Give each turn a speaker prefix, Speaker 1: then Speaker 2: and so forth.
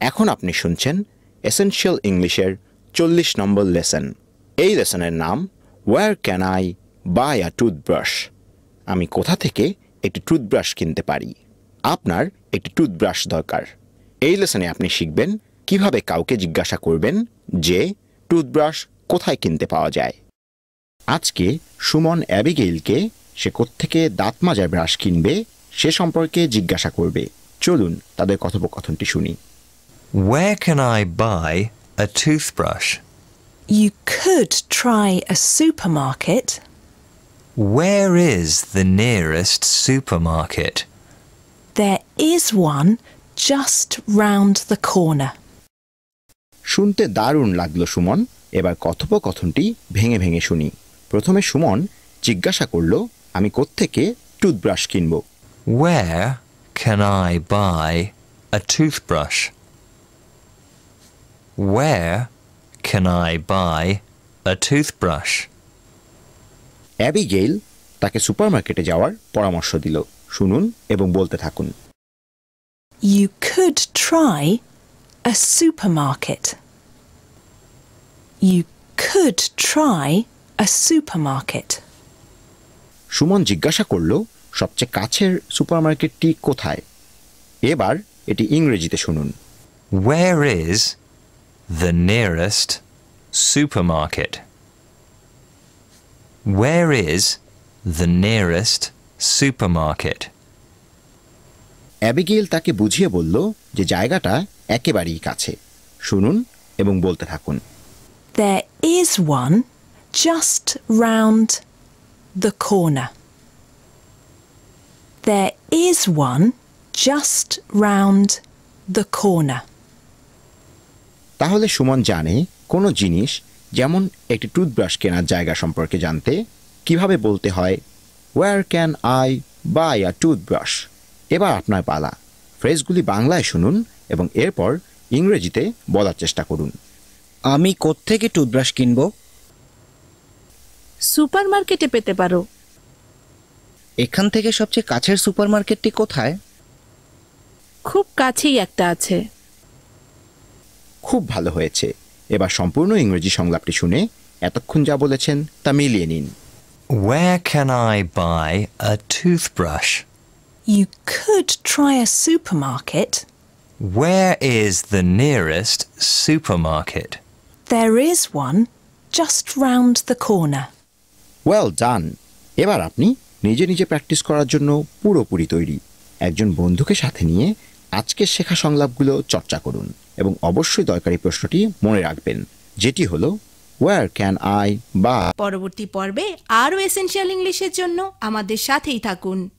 Speaker 1: এখন আপনি শুনছেন এসেনশিয়াল ইংলিশের 40 নম্বর লেসন। এই লেসনের নাম where can I buy a toothbrush. আমি কোথা থেকে একটি টুথব্রাশ কিনতে পারি? আপনার একটি টুথব্রাশ দরকার। এই লেসনে আপনি শিখবেন কিভাবে কাউকে জিজ্ঞাসা করবেন যে টুথব্রাশ কোথায় কিনতে পাওয়া যায়। আজকে সুমন অ্যাবিগেইলকে সে কোত্থেকে দাঁত মাজার ব্রাশ কিনবে সে সম্পর্কে জিজ্ঞাসা করবে। চলুন তাদের কথোপকথনটি শুনি।
Speaker 2: Where can I buy a toothbrush?
Speaker 3: You could try a supermarket.
Speaker 2: Where is the nearest supermarket?
Speaker 3: There is one just round the corner.
Speaker 1: শুনতে দারুণ লাগলো সুমন। এবার কথোপকথনটি ভেঙে ভেঙে শুনি। প্রথমে সুমন জিজ্ঞাসা করল আমি কোত্থেকে টুথব্রাশ কিনব।
Speaker 2: Where can I buy a toothbrush? Where can I buy a toothbrush?
Speaker 1: অ্যাবিগেইল তাকে সুপারমার্কেটে যাওয়ার পরামর্শ দিল। শুনুন এবং বলতে থাকুন।
Speaker 3: You could try a supermarket. You could try a supermarket.
Speaker 1: Suman জিজ্ঞাসা করল সবচেয়ে কাছের সুপারমার্কেটটি কোথায়? এবার এটি ইংরেজিতে শুনুন।
Speaker 2: Where is the nearest supermarket? Where is the nearest supermarket?
Speaker 1: অ্যাবিগেইল তাকে বুঝিয়ে বলল যে জায়গাটা একেবারেই কাছে। শুনুন এবং বলতে থাকুন।
Speaker 3: There is one just round the corner. There is one just round the corner.
Speaker 1: তাহলে সুমন জানে কোনো জিনিস যেমন একটি টুথব্রাশ কেনার জায়গা সম্পর্কে জানতে কিভাবে বলতে হয় where can I buy a toothbrush. এবার আপনার পালা। ফ্রেজগুলি বাংলায় শুনুন এবং এরপর ইংরেজিতে বলার চেষ্টা করুন।
Speaker 4: আমি কোত্থেকে টুথব্রাশ কিনব?
Speaker 5: সুপারমার্কেটে পেতে পারো।
Speaker 4: এখান থেকে সবচেয়ে কাছের সুপারমার্কেটটি কোথায়?
Speaker 5: খুব কাছেই একটা আছে।
Speaker 1: খুব ভালো হয়েছে। এবার সম্পূর্ণ ইংরেজি সংলাপটি শুনে এতক্ষণ যা বলেছেন তা মিলিয়ে নিন।
Speaker 2: Where can I buy a toothbrush?
Speaker 3: You could try a supermarket.
Speaker 2: Where is the nearest supermarket?
Speaker 3: There is one just round the corner.
Speaker 1: Well done. এবার আপনি নিজে নিজে প্র্যাকটিস করার জন্য পুরোপুরি তৈরি। একজন বন্ধুকে সাথে নিয়ে আজকের শেখা সংলাপগুলো চর্চা করুন এবং অবশ্যই দরকারি প্রশ্নটি মনে রাখবেন, যেটি হলো ওয়্যার ক্যান আই বাই।
Speaker 5: পরবর্তী পর্বে আরও এসেনশিয়াল ইংলিশের জন্য আমাদের সাথেই থাকুন।